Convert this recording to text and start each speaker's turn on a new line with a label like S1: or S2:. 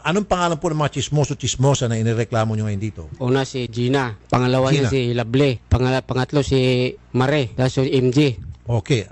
S1: Anong pangalan po ng mga chismoso-chismosa na inireklamo nyo ngayon dito?
S2: Una si Gina, pangalawa
S1: Gina.
S2: niya si Lable, pangatlo si Mare, tapos si MJ.
S1: Okay.